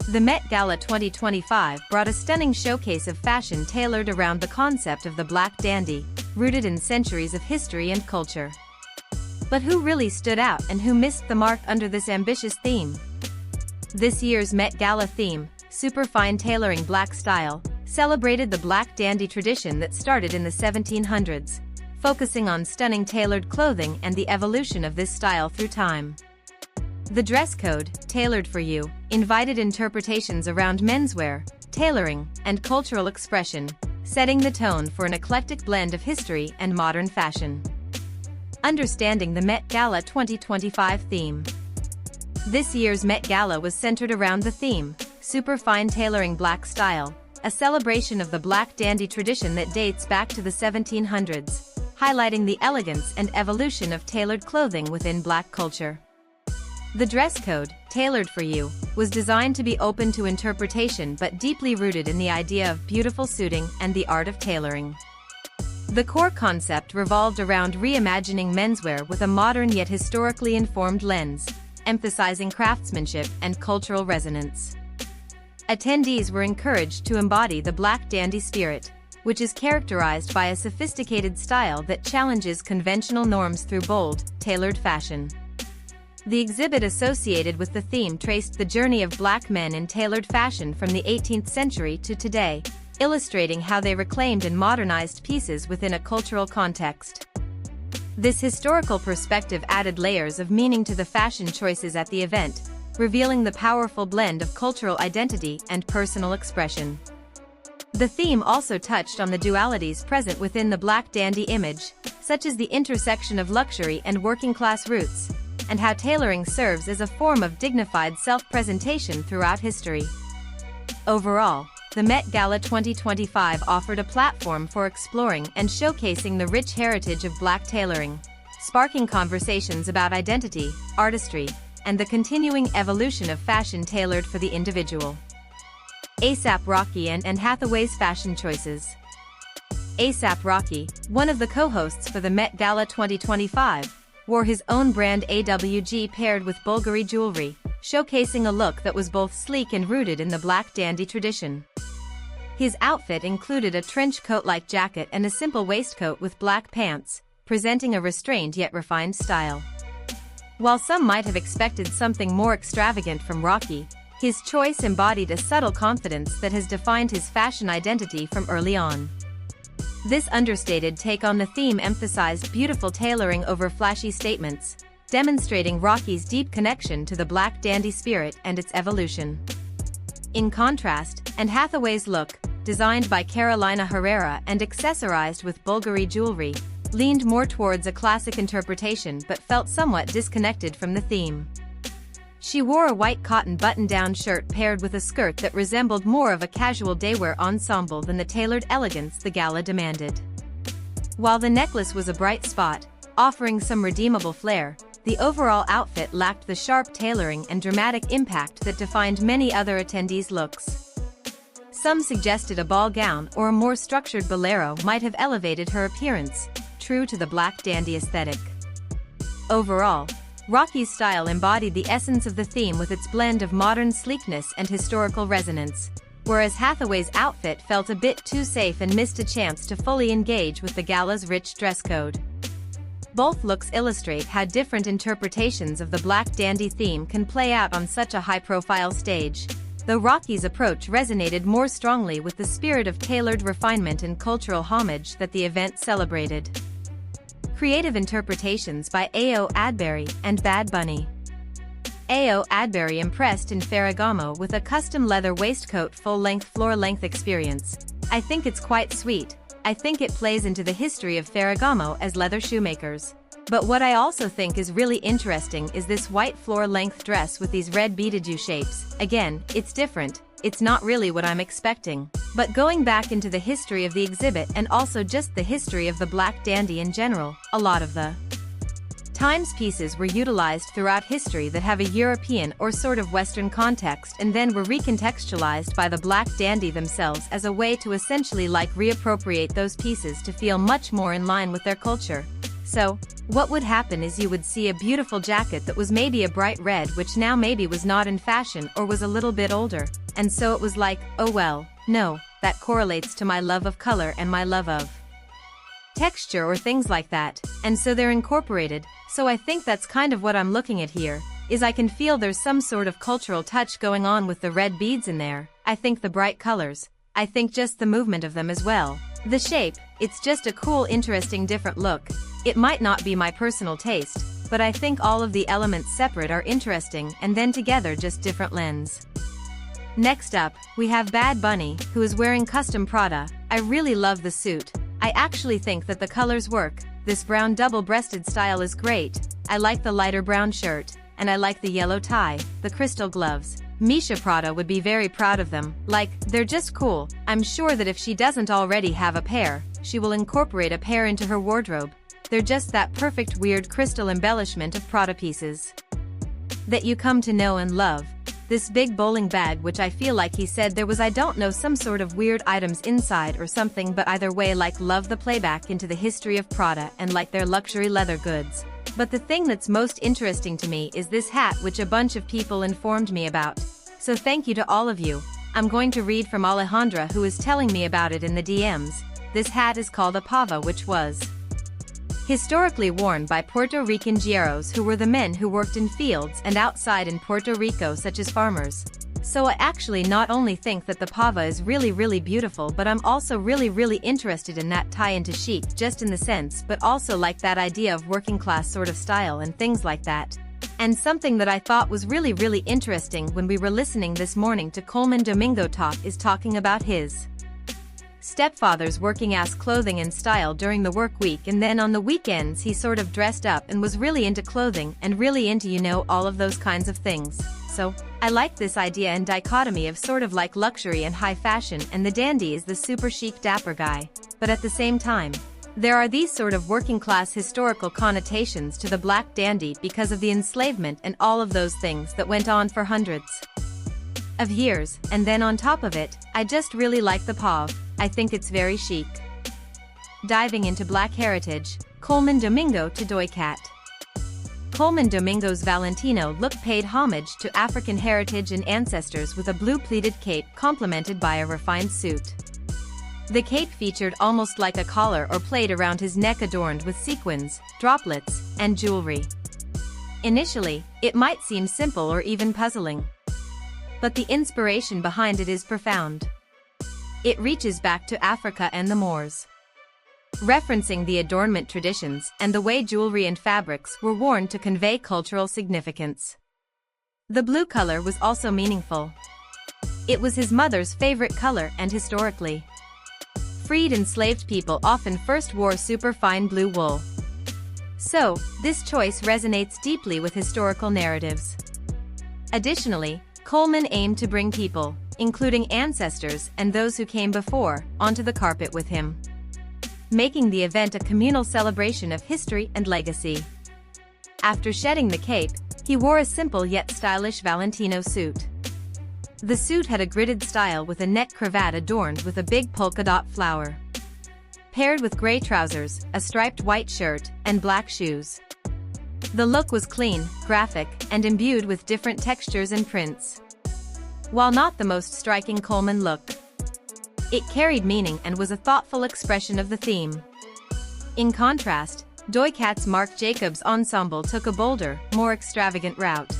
The Met Gala 2025 brought a stunning showcase of fashion tailored around the concept of the black dandy, rooted in centuries of history and culture. But who really stood out and who missed the mark under this ambitious theme? This year's Met Gala theme, Super Fine Tailoring Black Style, celebrated the black dandy tradition that started in the 1700s, focusing on stunning tailored clothing and the evolution of this style through time. The dress code, tailored for you, invited interpretations around menswear, tailoring, and cultural expression, setting the tone for an eclectic blend of history and modern fashion. Understanding the Met Gala 2025 theme. This year's Met Gala was centered around the theme, Super Fine Tailoring Black Style, a celebration of the black dandy tradition that dates back to the 1700s, highlighting the elegance and evolution of tailored clothing within black culture. The dress code, tailored for you, was designed to be open to interpretation but deeply rooted in the idea of beautiful suiting and the art of tailoring. The core concept revolved around reimagining menswear with a modern yet historically informed lens, emphasizing craftsmanship and cultural resonance. Attendees were encouraged to embody the black dandy spirit, which is characterized by a sophisticated style that challenges conventional norms through bold, tailored fashion. The exhibit associated with the theme traced the journey of black men in tailored fashion from the 18th century to today, illustrating how they reclaimed and modernized pieces within a cultural context. This historical perspective added layers of meaning to the fashion choices at the event, revealing the powerful blend of cultural identity and personal expression. The theme also touched on the dualities present within the black dandy image, such as the intersection of luxury and working-class roots, and how tailoring serves as a form of dignified self-presentation throughout history. Overall, the Met Gala 2025 offered a platform for exploring and showcasing the rich heritage of black tailoring, sparking conversations about identity, artistry, and the continuing evolution of fashion tailored for the individual. A$AP Rocky and Hathaway's fashion choices. A$AP Rocky, one of the co-hosts for the Met Gala 2025, wore his own brand AWG paired with Bulgari jewelry, showcasing a look that was both sleek and rooted in the black dandy tradition. His outfit included a trench coat-like jacket and a simple waistcoat with black pants, presenting a restrained yet refined style. While some might have expected something more extravagant from Rocky, his choice embodied a subtle confidence that has defined his fashion identity from early on. This understated take on the theme emphasized beautiful tailoring over flashy statements, demonstrating Rocky's deep connection to the black dandy spirit and its evolution. In contrast, Anne Hathaway's look, designed by Carolina Herrera and accessorized with Bulgari jewelry, leaned more towards a classic interpretation but felt somewhat disconnected from the theme. She wore a white cotton button-down shirt paired with a skirt that resembled more of a casual daywear ensemble than the tailored elegance the gala demanded. While the necklace was a bright spot, offering some redeemable flair, the overall outfit lacked the sharp tailoring and dramatic impact that defined many other attendees' looks. Some suggested a ball gown or a more structured bolero might have elevated her appearance, true to the black dandy aesthetic. Overall, Rocky's style embodied the essence of the theme with its blend of modern sleekness and historical resonance, whereas Hathaway's outfit felt a bit too safe and missed a chance to fully engage with the gala's rich dress code. Both looks illustrate how different interpretations of the black dandy theme can play out on such a high-profile stage, though Rocky's approach resonated more strongly with the spirit of tailored refinement and cultural homage that the event celebrated. Creative interpretations by Adbury and Bad Bunny. Adbury impressed in Ferragamo with a custom leather waistcoat full-length floor-length experience. I think it's quite sweet. I think it plays into the history of Ferragamo as leather shoemakers. But what I also think is really interesting is this white floor-length dress with these red beaded U shapes. Again, it's different. It's not really what I'm expecting. But going back into the history of the exhibit and also just the history of the black dandy in general, a lot of the times pieces were utilized throughout history that have a European or sort of Western context and then were recontextualized by the black dandy themselves as a way to essentially reappropriate those pieces to feel much more in line with their culture. So, what would happen is you would see a beautiful jacket that was maybe a bright red, which now maybe was not in fashion or was a little bit older, and so it was like, oh well, no, that correlates to my love of color and my love of texture or things like that, and so they're incorporated. So I think that's kind of what I'm looking at here, is I can feel there's some sort of cultural touch going on with the red beads in there. I think the bright colors, I think just the movement of them as well. The shape, it's just a cool, interesting, different look. It might not be my personal taste, but I think all of the elements separate are interesting and then together just different lens. Next up, we have Bad Bunny, who is wearing custom Prada. I really love the suit. I actually think that the colors work. This brown double-breasted style is great. I like the lighter brown shirt, and I like the yellow tie, the crystal gloves. Misha Prada would be very proud of them. Like, they're just cool. I'm sure that if she doesn't already have a pair, she will incorporate a pair into her wardrobe. They're just that perfect weird crystal embellishment of Prada pieces that you come to know and love. This big bowling bag, which I feel like he said there was, I don't know, some sort of weird items inside or something, but either way, like, love the playback into the history of Prada and like their luxury leather goods. But the thing that's most interesting to me is this hat, which a bunch of people informed me about. So thank you to all of you. I'm going to read from Alejandra, who is telling me about it in the DMs. This hat is called a pava, which was historically worn by Puerto Rican gyeros, who were the men who worked in fields and outside in Puerto Rico, such as farmers. So I actually not only think that the pava is really beautiful, but I'm also really interested in that tie into chic, just in the sense, but also like that idea of working class sort of style and things like that. And something that I thought was really interesting when we were listening this morning to Coleman Domingo talk is talking about his stepfather's working-ass clothing and style during the work week, and then on the weekends he sort of dressed up and was really into clothing and really into, you know, all of those kinds of things. So, I like this idea and dichotomy of sort of like luxury and high fashion, and the dandy is the super chic dapper guy. But at the same time, there are these sort of working-class historical connotations to the black dandy because of the enslavement and all of those things that went on for hundreds of years, and then on top of it, I just really like the pav. I think it's very chic. Diving into black heritage, Coleman Domingo to Doicat. Coleman Domingo's Valentino look paid homage to African heritage and ancestors with a blue pleated cape complemented by a refined suit. The cape featured almost like a collar or plait around his neck, adorned with sequins, droplets, and jewelry. Initially, it might seem simple or even puzzling, but the inspiration behind it is profound. It reaches back to Africa and the Moors, referencing the adornment traditions and the way jewelry and fabrics were worn to convey cultural significance. The blue color was also meaningful. It was his mother's favorite color, and historically, freed enslaved people often first wore super fine blue wool. So, this choice resonates deeply with historical narratives. Additionally, Coleman aimed to bring people, including ancestors and those who came before, onto the carpet with him, making the event a communal celebration of history and legacy. After shedding the cape, he wore a simple yet stylish Valentino suit. The suit had a gridded style with a neck cravat adorned with a big polka dot flower, paired with gray trousers, a striped white shirt, and black shoes. The look was clean, graphic, and imbued with different textures and prints. While not the most striking Coleman look, it carried meaning and was a thoughtful expression of the theme. In contrast, Doicat's Marc Jacobs ensemble took a bolder, more extravagant route,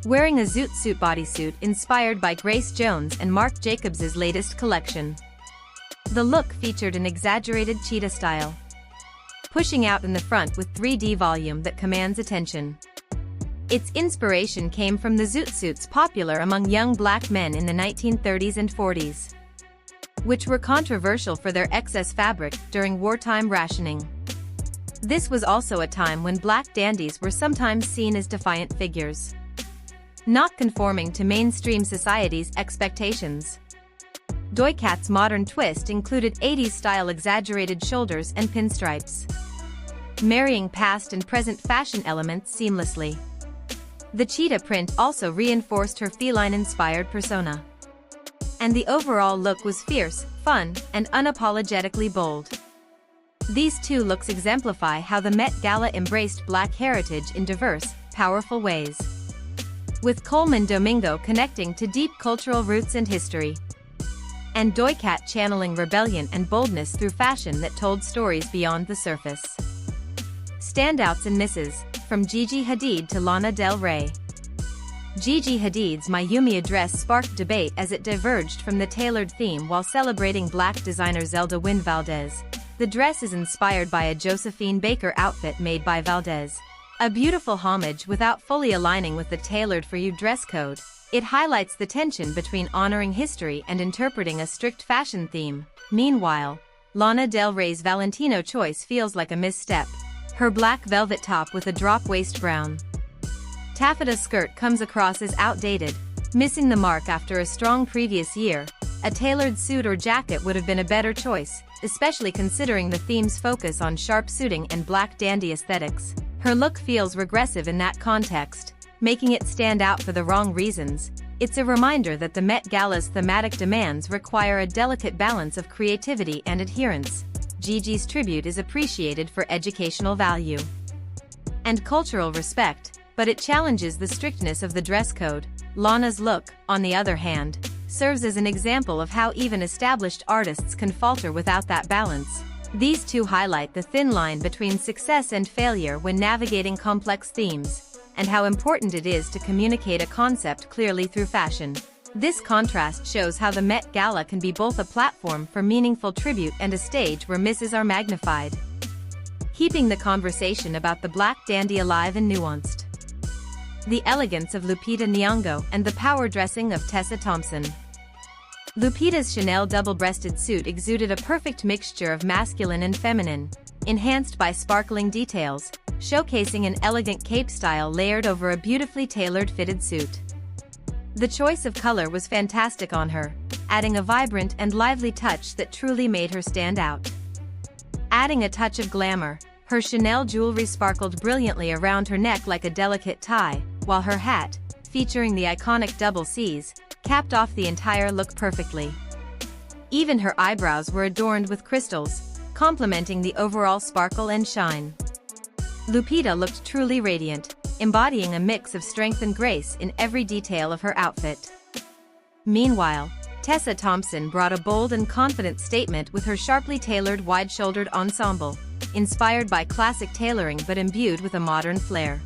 wearing a zoot-suit bodysuit inspired by Grace Jones and Marc Jacobs's latest collection. The look featured an exaggerated cheetah style, pushing out in the front with 3D volume that commands attention. Its inspiration came from the zoot-suits popular among young black men in the 1930s and 40s, which were controversial for their excess fabric during wartime rationing. This was also a time when black dandies were sometimes seen as defiant figures, not conforming to mainstream society's expectations. Doicat's modern twist included 80s-style exaggerated shoulders and pinstripes, marrying past and present fashion elements seamlessly. The cheetah print also reinforced her feline-inspired persona, and the overall look was fierce, fun, and unapologetically bold. These two looks exemplify how the Met Gala embraced Black heritage in diverse, powerful ways, with Coleman Domingo connecting to deep cultural roots and history, and Doicat channeling rebellion and boldness through fashion that told stories beyond the surface. Standouts and misses, from Gigi Hadid to Lana Del Rey. Gigi Hadid's Mayumi dress sparked debate as it diverged from the tailored theme while celebrating Black designer Zelda Wynn Valdez. The dress is inspired by a Josephine Baker outfit made by Valdez. A beautiful homage without fully aligning with the tailored for you dress code, it highlights the tension between honoring history and interpreting a strict fashion theme. Meanwhile, Lana Del Rey's Valentino choice feels like a misstep. Her black velvet top with a drop waist brown taffeta skirt comes across as outdated, missing the mark after a strong previous year. A tailored suit or jacket would have been a better choice, especially considering the theme's focus on sharp suiting and black dandy aesthetics. Her look feels regressive in that context, making it stand out for the wrong reasons. It's a reminder that the Met Gala's thematic demands require a delicate balance of creativity and adherence. Gigi's tribute is appreciated for educational value and cultural respect, but it challenges the strictness of the dress code. Lana's look, on the other hand, serves as an example of how even established artists can falter without that balance. These two highlight the thin line between success and failure when navigating complex themes, and how important it is to communicate a concept clearly through fashion. This contrast shows how the Met Gala can be both a platform for meaningful tribute and a stage where misses are magnified, keeping the conversation about the Black dandy alive and nuanced. The elegance of Lupita Nyong'o and the power dressing of Tessa Thompson. Lupita's Chanel double-breasted suit exuded a perfect mixture of masculine and feminine, enhanced by sparkling details, showcasing an elegant cape style layered over a beautifully tailored fitted suit. The choice of color was fantastic on her, adding a vibrant and lively touch that truly made her stand out. Adding a touch of glamour, her Chanel jewelry sparkled brilliantly around her neck like a delicate tie, while her hat, featuring the iconic double C's, capped off the entire look perfectly. Even her eyebrows were adorned with crystals, complementing the overall sparkle and shine. Lupita looked truly radiant, embodying a mix of strength and grace in every detail of her outfit. Meanwhile, Tessa Thompson brought a bold and confident statement with her sharply tailored wide-shouldered ensemble, inspired by classic tailoring but imbued with a modern flair.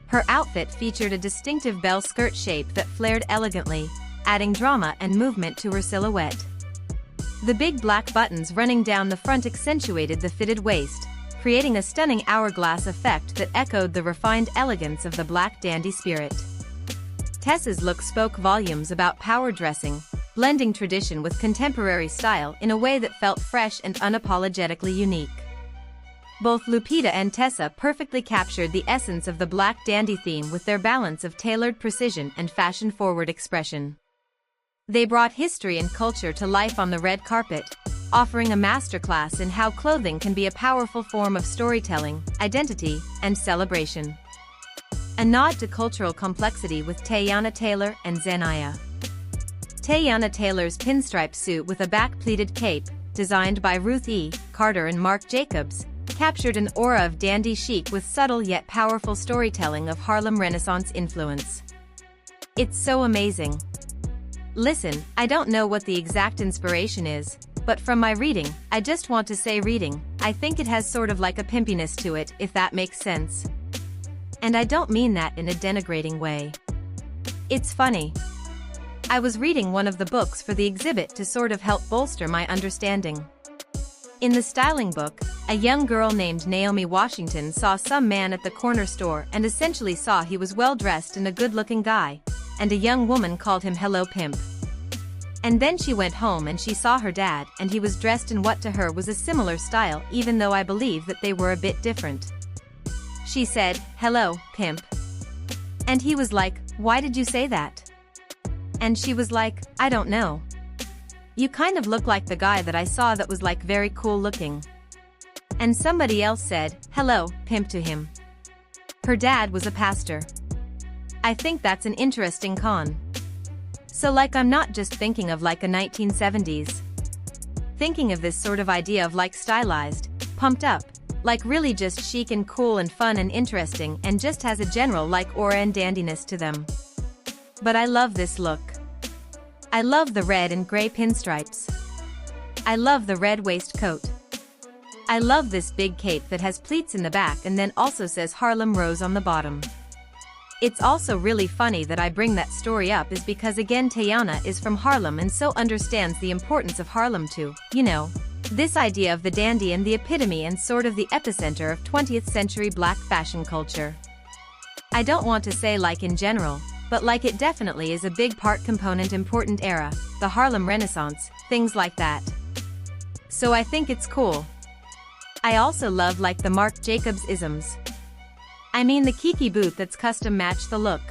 Her outfit featured a distinctive bell skirt shape that flared elegantly, adding drama and movement to her silhouette. The big black buttons running down the front accentuated the fitted waist, creating a stunning hourglass effect that echoed the refined elegance of the Black dandy spirit. Tessa's look spoke volumes about power dressing, blending tradition with contemporary style in a way that felt fresh and unapologetically unique. Both Lupita and Tessa perfectly captured the essence of the Black dandy theme with their balance of tailored precision and fashion-forward expression. They brought history and culture to life on the red carpet, offering a masterclass in how clothing can be a powerful form of storytelling, identity, and celebration. A nod to cultural complexity with Teyana Taylor and Zendaya. Teyana Taylor's pinstripe suit with a back-pleated cape, designed by Ruth E. Carter and Marc Jacobs, captured an aura of dandy chic with subtle yet powerful storytelling of Harlem Renaissance influence. It's so amazing. Listen, I don't know what the exact inspiration is, but from my reading, I just want to say reading, I think it has sort of like a pimpiness to it, if that makes sense. And I don't mean that in a denigrating way. It's funny. I was reading one of the books for the exhibit to sort of help bolster my understanding. In the styling book, a young girl named Naomi Washington saw some man at the corner store and essentially saw he was well-dressed and a good-looking guy, and a young woman called him "Hello Pimp." And then she went home and she saw her dad and he was dressed in what to her was a similar style, even though I believe that they were a bit different. She said, "Hello, Pimp." And he was like, "Why did you say that?" And she was like, "I don't know. You kind of look like the guy that I saw that was like very cool looking." And somebody else said, "Hello, Pimp" to him. Her dad was a pastor. I think that's an interesting con. So like I'm not just thinking of like a 1970s. Thinking of this sort of idea of like stylized, pumped up, like really just chic and cool and fun and interesting and just has a general like aura and dandiness to them. But I love this look. I love the red and gray pinstripes. I love the red waistcoat. I love this big cape that has pleats in the back and then also says Harlem Rose on the bottom. It's also really funny that I bring that story up is because again Teyana is from Harlem and so understands the importance of Harlem too, you know. This idea of the dandy and the epitome and sort of the epicenter of 20th century black fashion culture. I don't want to say like in general, but like it definitely is a big part component important era, the Harlem Renaissance, things like that. So I think it's cool. I also love like the Marc Jacobs isms. I mean the Kiki boot that's custom matched the look.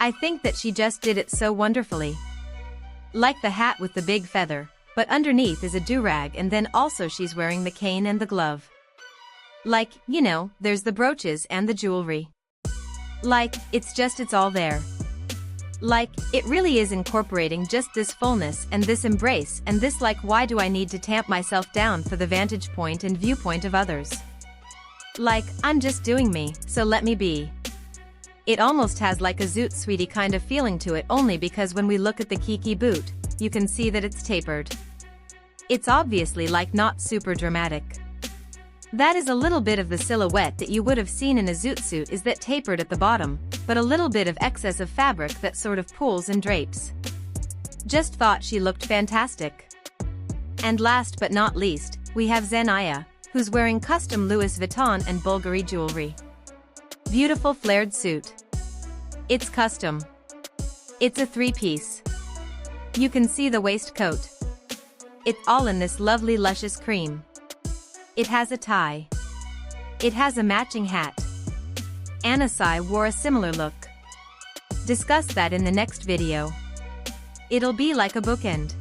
I think that she just did it so wonderfully. Like the hat with the big feather, but underneath is a do-rag and then also she's wearing the cane and the glove. Like, you know, there's the brooches and the jewelry. Like, it's all there. Like, it really is incorporating just this fullness and this embrace and this like why do I need to tamp myself down for the vantage point and viewpoint of others? Like, I'm just doing me, so let me be. It almost has like a zoot-suity kind of feeling to it only because when we look at the Kiki boot, you can see that it's tapered. It's obviously like not super dramatic. That is a little bit of the silhouette that you would have seen in a zoot-suit is that tapered at the bottom, but a little bit of excess of fabric that sort of pulls and drapes. Just thought she looked fantastic. And last but not least, we have Zendaya, who's wearing custom Louis Vuitton and Bulgari jewelry. Beautiful flared suit. It's custom. It's a three-piece. You can see the waistcoat. It's all in this lovely luscious cream. It has a tie. It has a matching hat. Anasai wore a similar look. Discuss that in the next video. It'll be like a bookend.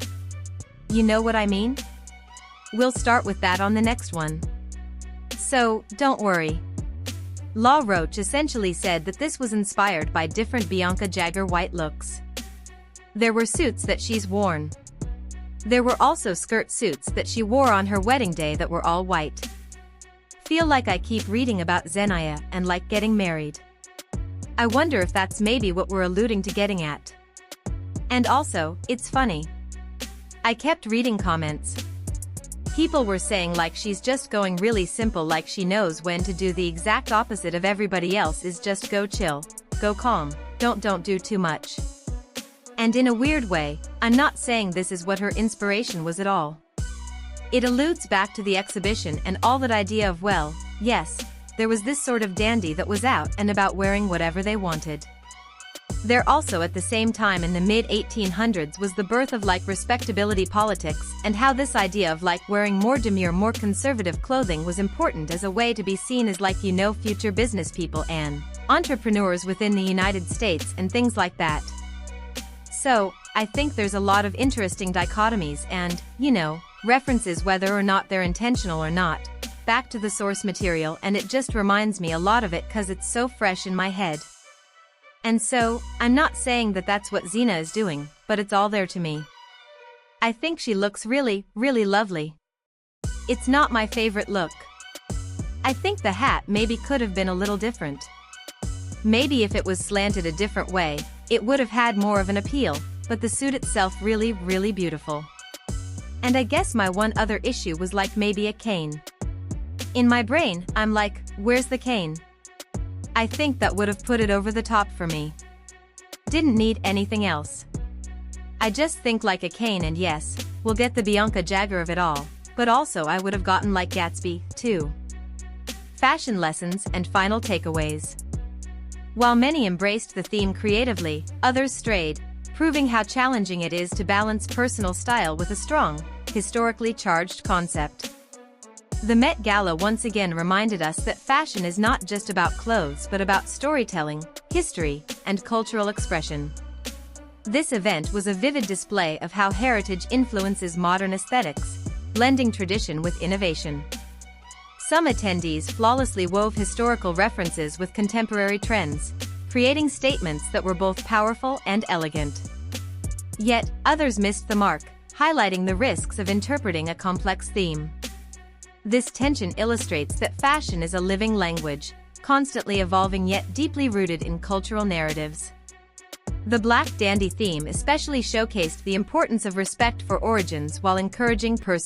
You know what I mean? We'll start with that on the next one. So, don't worry. La Roche essentially said that this was inspired by different Bianca Jagger white looks. There were suits that she's worn. There were also skirt suits that she wore on her wedding day that were all white. Feel like I keep reading about Zendaya and like getting married. I wonder if that's maybe what we're alluding to getting at. And also, it's funny. I kept reading comments. People were saying like she's just going really simple like she knows when to do the exact opposite of everybody else is just go chill, go calm, don't do too much. And in a weird way, I'm not saying this is what her inspiration was at all. It alludes back to the exhibition and all that idea of well, yes, there was this sort of dandy that was out and about wearing whatever they wanted. There also at the same time in the mid-1800s was the birth of like respectability politics and how this idea of like wearing more demure more conservative clothing was important as a way to be seen as like you know future business people and entrepreneurs within the United States and things like that. So, I think there's a lot of interesting dichotomies and, you know, references whether or not they're intentional or not, back to the source material and it just reminds me a lot of it cause it's so fresh in my head. And so, I'm not saying that that's what Zena is doing, but it's all there to me. I think she looks really, really lovely. It's not my favorite look. I think the hat maybe could have been a little different. Maybe if it was slanted a different way, it would have had more of an appeal, but the suit itself really, really beautiful. And I guess my one other issue was like maybe a cane. In my brain, I'm like, where's the cane? I think that would have put it over the top for me. Didn't need anything else. I just think like a cane and yes, we'll get the Bianca Jagger of it all, but also I would have gotten like Gatsby, too. Fashion lessons and final takeaways. While many embraced the theme creatively, others strayed, proving how challenging it is to balance personal style with a strong, historically charged concept. The Met Gala once again reminded us that fashion is not just about clothes but about storytelling, history, and cultural expression. This event was a vivid display of how heritage influences modern aesthetics, blending tradition with innovation. Some attendees flawlessly wove historical references with contemporary trends, creating statements that were both powerful and elegant. Yet, others missed the mark, highlighting the risks of interpreting a complex theme. This tension illustrates that fashion is a living language, constantly evolving yet deeply rooted in cultural narratives. The Black Dandy theme especially showcased the importance of respect for origins while encouraging personal